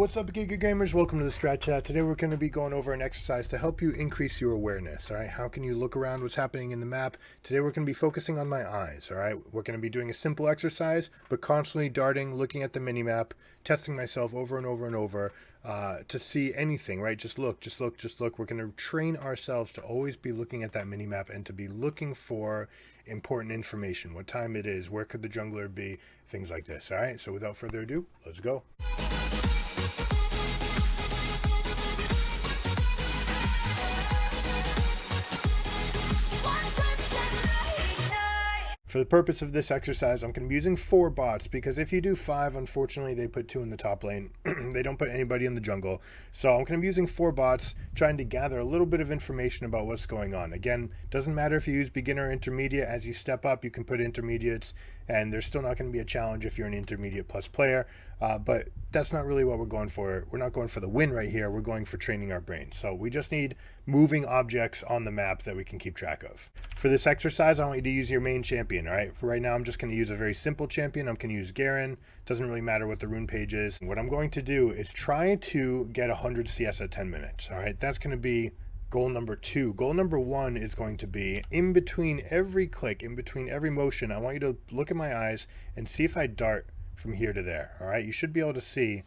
What's up, Giga Gamers? Welcome to the Strat Chat. Today we're going to be going over an exercise to help you increase your awareness. All right, how can you look around what's happening in the map? Today we're going to be focusing on my eyes. All right, we're going to be doing a simple exercise, but constantly darting, looking at the mini map, testing myself over and over and over to see anything. Right, just look, just look, just look. We're going to train ourselves to always be looking at that mini map and to be looking for important information. What time it is? Where could the jungler be? Things like this. All right. So without further ado, let's go. For the purpose of this exercise, I'm going to be using 4 bots because if you do 5, unfortunately, they put 2 in the top lane. They don't put anybody in the jungle. So I'm going to be using 4 bots, trying to gather a little bit of information about what's going on. Again, doesn't matter if you use beginner or intermediate. As you step up, you can put intermediates, and there's still not going to be a challenge if you're an intermediate plus player. But that's not really what we're going for. We're not going for the win right here. We're going for training our brain. So we just need moving objects on the map that we can keep track of. For this exercise, I want you to use your main champion, all right? For right now, I'm just going to use a very simple champion. I'm going to use Garen. Doesn't really matter what the rune page is. What I'm going to do is try to get 100 CS at 10 minutes, all right? That's going to be goal number 2. Goal number 1 is going to be in between every click, in between every motion, I want you to look at my eyes and see if I dart from here to there. All right, you should be able to see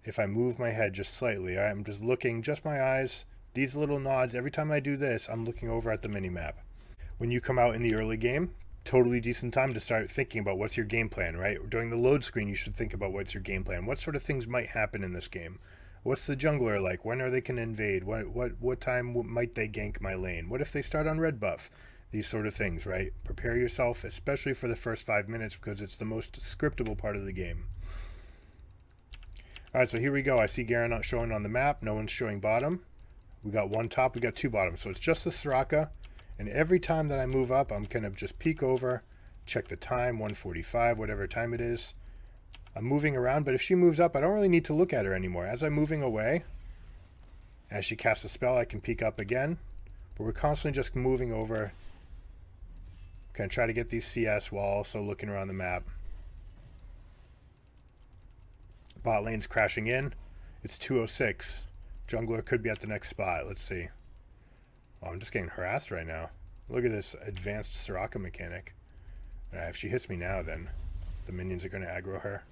if I move my head just slightly. All right, I'm just looking, just my eyes, these little nods. Every time I do this, I'm looking over at the mini map. When you come out in the early game, totally decent time to start thinking about what's your game plan. Right, during the load screen, you should think about what's your game plan. What sort of things might happen in this game? What's the jungler like? When are they going to invade? What time might they gank my lane? What if they start on red buff? These sort of things, right? Prepare yourself, especially for the first 5 minutes, because it's the most scriptable part of the game. All right, so here we go. I see Garen not showing on the map. No one's showing bottom. We got 1 top, we got 2 bottom. So it's just the Soraka. And every time that I move up, I'm going to just peek over, check the time, 1:45, whatever time it is. I'm moving around, but if she moves up, I don't really need to look at her anymore. As I'm moving away, as she casts a spell, I can peek up again. But we're constantly just moving over. Going to try to get these CS while also looking around the map. Bot lane's crashing in. It's 2:06. Jungler could be at the next spot. Let's see. Oh, I'm just getting harassed right now. Look at this advanced Soraka mechanic. If she hits me now, then the minions are going to aggro her.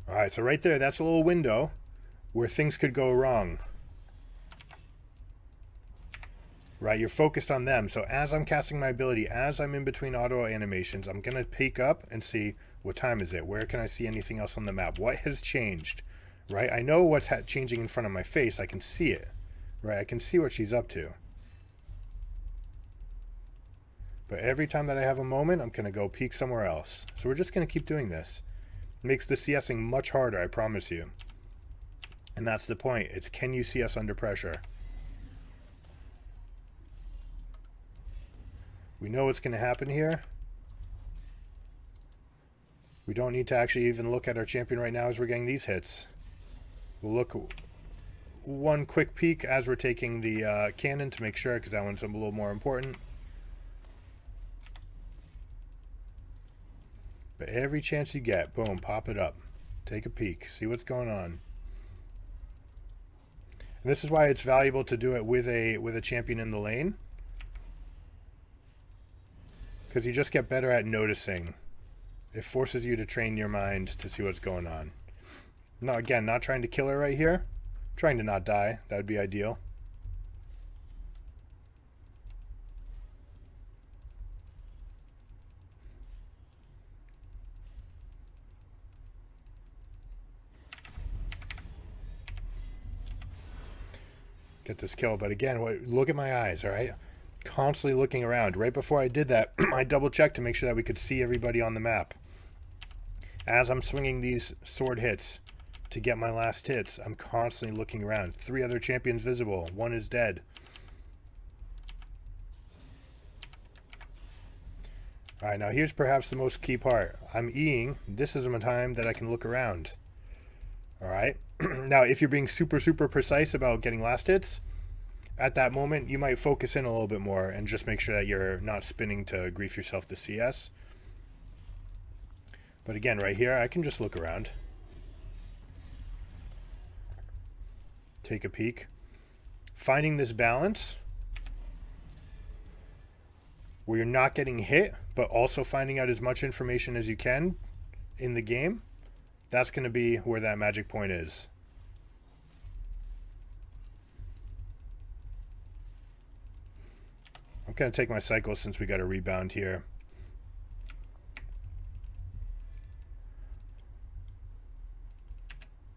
Alright, so right there, that's a little window where things could go wrong. Right, you're focused on them. So as I'm casting my ability, as I'm in between auto animations, I'm going to peek up and see what time is it? Where can I see anything else on the map? What has changed? Right, I know what's changing in front of my face. I can see it. Right, I can see what she's up to. But every time that I have a moment, I'm going to go peek somewhere else. So we're just going to keep doing this. It makes the CSing much harder, I promise you. And that's the point. It's can you see us under pressure? We know what's going to happen here. We don't need to actually even look at our champion right now as we're getting these hits. We'll look 1 quick peek as we're taking the cannon to make sure, because that one's a little more important. But every chance you get, boom, pop it up. Take a peek, see what's going on. And this is why it's valuable to do it with a champion in the lane. Because you just get better at noticing. It forces you to train your mind to see what's going on. Now, again, not trying to kill her right here. Trying to not die. That would be ideal. Get this kill. But again, look at my eyes, all right? Constantly looking around. Right before I did that, I double checked to make sure that we could see everybody on the map. As I'm swinging these sword hits to get my last hits, I'm constantly looking around. 3 other champions visible. 1 is dead. Alright, now here's perhaps the most key part. I'm Eing. This is a time that I can look around. Alright? Now, if you're being super precise about getting last hits, at that moment, you might focus in a little bit more and just make sure that you're not spinning to grief yourself the CS. But again, right here, I can just look around. Take a peek. Finding this balance where you're not getting hit, but also finding out as much information as you can in the game, that's going to be where that magic point is. I'm going to take my cycle since we got a rebound here.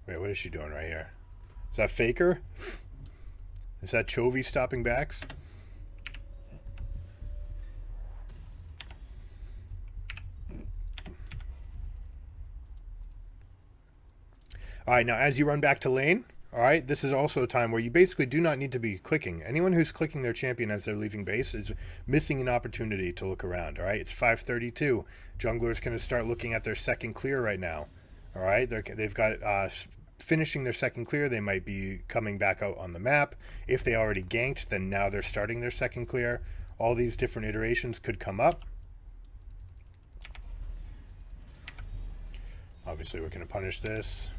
Wait, what is she doing right here? Is that Faker? Is that Chovy stopping backs? All right, now as you run back to lane, all right, this is also a time where you basically do not need to be clicking. Anyone who's clicking their champion as they're leaving base is missing an opportunity to look around, all right? It's 5:32. Jungler's going to start looking at their second clear right now, all right? They've got finishing their second clear. They might be coming back out on the map. If they already ganked, then now they're starting their second clear. All these different iterations could come up. Obviously, we're going to punish this.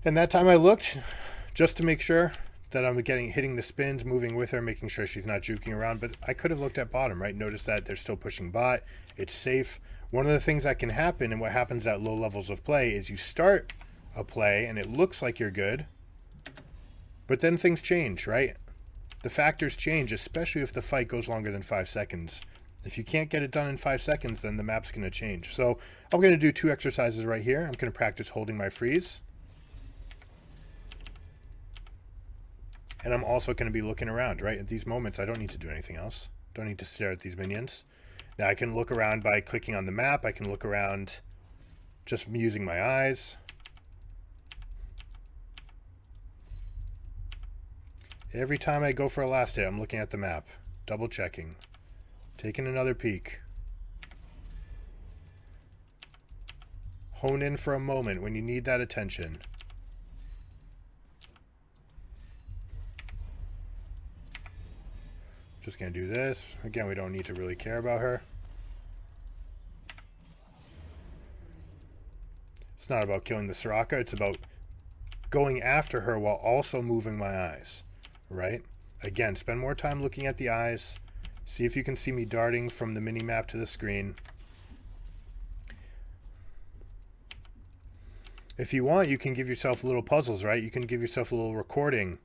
And that time I looked just to make sure that I'm hitting the spins, moving with her, making sure she's not juking around. But I could have looked at bottom, right? Notice that they're still pushing bot. It's safe. One of the things that can happen and what happens at low levels of play is you start a play and it looks like you're good, but then things change, right? The factors change, especially if the fight goes longer than 5 seconds. If you can't get it done in 5 seconds, then the map's going to change. So I'm going to do 2 exercises right here. I'm going to practice holding my freeze. And I'm also going to be looking around, right? At these moments, I don't need to do anything else. Don't need to stare at these minions. Now I can look around by clicking on the map. I can look around just using my eyes. Every time I go for a last hit, I'm looking at the map, double checking, taking another peek. Hone in for a moment when you need that attention. Just gonna do this. Again, we don't need to really care about her. It's not about killing the Soraka, it's about going after her while also moving my eyes, right? Again, spend more time looking at the eyes. See if you can see me darting from the mini-map to the screen. If you want, you can give yourself little puzzles, right? You can give yourself a little recording.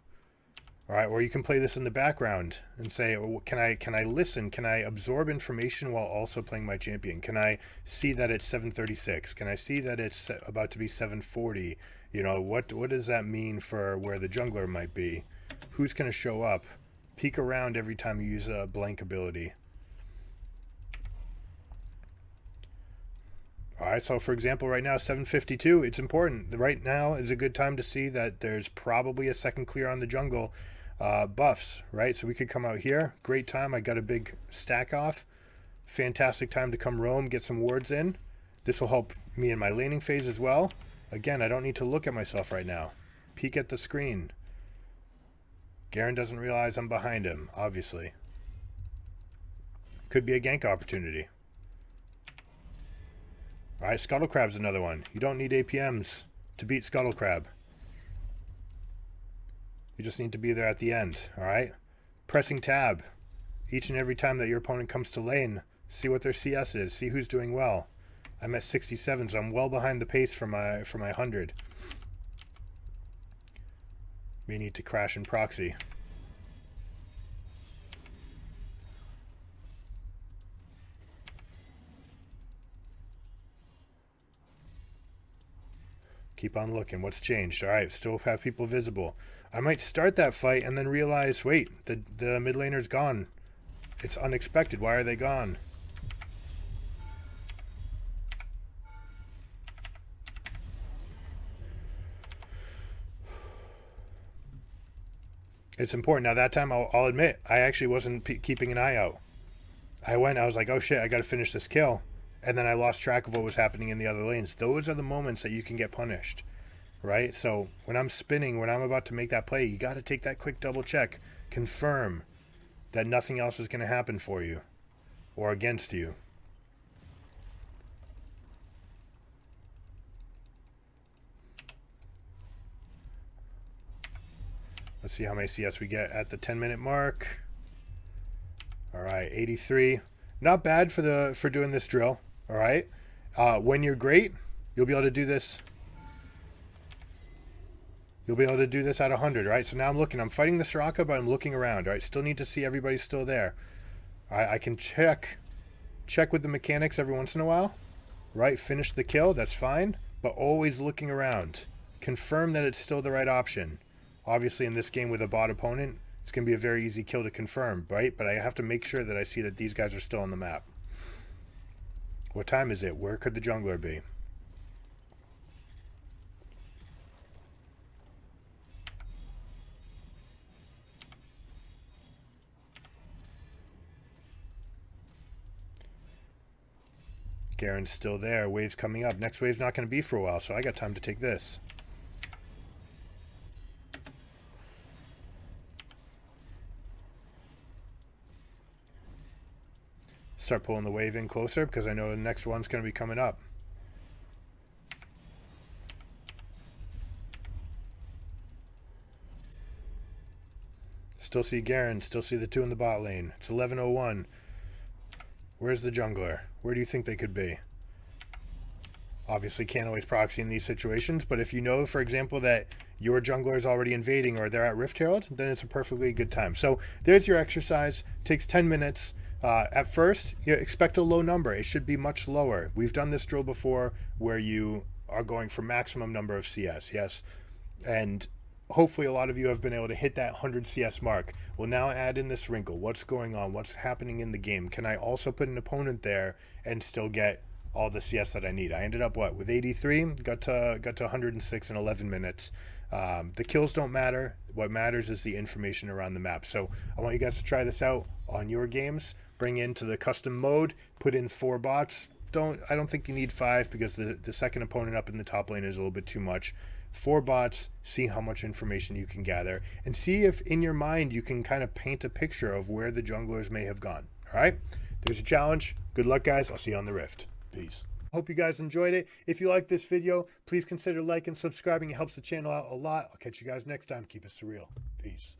All right, or you can play this in the background and say, oh, can I listen? Can I absorb information while also playing my champion? Can I see that it's 7:36? Can I see that it's about to be 7:40? You know, what does that mean for where the jungler might be? Who's going to show up? Peek around every time you use a blank ability. All right, so for example, right now, 7:52, it's important. Right now is a good time to see that there's probably a second clear on the jungle. Buffs, right? So we could come out here. Great time. I got a big stack off. Fantastic time to come roam, get some wards in. This will help me in my laning phase as well. Again, I don't need to look at myself right now. Peek at the screen. Garen doesn't realize I'm behind him, obviously. Could be a gank opportunity. All right, Scuttle Crab's another one. You don't need APMs to beat Scuttle Crab. You just need to be there at the end, all right? Pressing tab. Each and every time that your opponent comes to lane, see what their CS is, see who's doing well. I'm at 67, so I'm well behind the pace for my 100. May need to crash and proxy. Keep on looking. What's changed? All right, still have people visible. I might start that fight and then realize, wait, the mid laner's gone. It's unexpected. Why are they gone? It's important. Now that time, I'll admit, I actually wasn't keeping an eye out. I was like, oh shit, I got to finish this kill. And then I lost track of what was happening in the other lanes. Those are the moments that you can get punished. Right? So when I'm spinning, when I'm about to make that play, you got to take that quick double check. Confirm that nothing else is going to happen for you or against you. Let's see how many CS we get at the 10-minute mark. All right, 83. Not bad for doing this drill. All right. When you're great, you'll be able to do this. You'll be able to do this at 100, right? So now I'm looking. I'm fighting the Soraka, but I'm looking around, right? Still need to see everybody's still there. All right, I can check with the mechanics every once in a while, right? Finish the kill, that's fine, but always looking around. Confirm that it's still the right option. Obviously, in this game with a bot opponent, it's going to be a very easy kill to confirm, right? But I have to make sure that I see that these guys are still on the map. What time is it? Where could the jungler be? Garen's still there. Wave's coming up. Next wave's not going to be for a while, so I got time to take this. Start pulling the wave in closer because I know the next one's going to be coming up. Still see Garen. Still see the two in the bot lane. It's 11:01. Where's the jungler? Where do you think they could be? Obviously can't always proxy in these situations, but if you know, for example, that your jungler is already invading or they're at Rift Herald, then it's a perfectly good time. So there's your exercise. Takes 10 minutes. At first, you expect a low number. It should be much lower. We've done this drill before where you are going for maximum number of CS, yes? And hopefully a lot of you have been able to hit that 100 CS mark. We'll now add in this wrinkle. What's going on? What's happening in the game? Can I also put an opponent there and still get all the CS that I need? I ended up, with 83? Got to 106 in 11 minutes. The kills don't matter. What matters is the information around the map. So I want you guys to try this out on your games. Bring into the custom mode. Put in 4 bots. I don't think you need 5 because the second opponent up in the top lane is a little bit too much. 4 bots, see how much information you can gather, and see if in your mind you can kind of paint a picture of where the junglers may have gone. All right? There's a challenge. Good luck, guys. I'll see you on the Rift. Peace. Hope you guys enjoyed it. If you like this video, please consider liking and subscribing. It helps the channel out a lot. I'll catch you guys next time. Keep it surreal. Peace.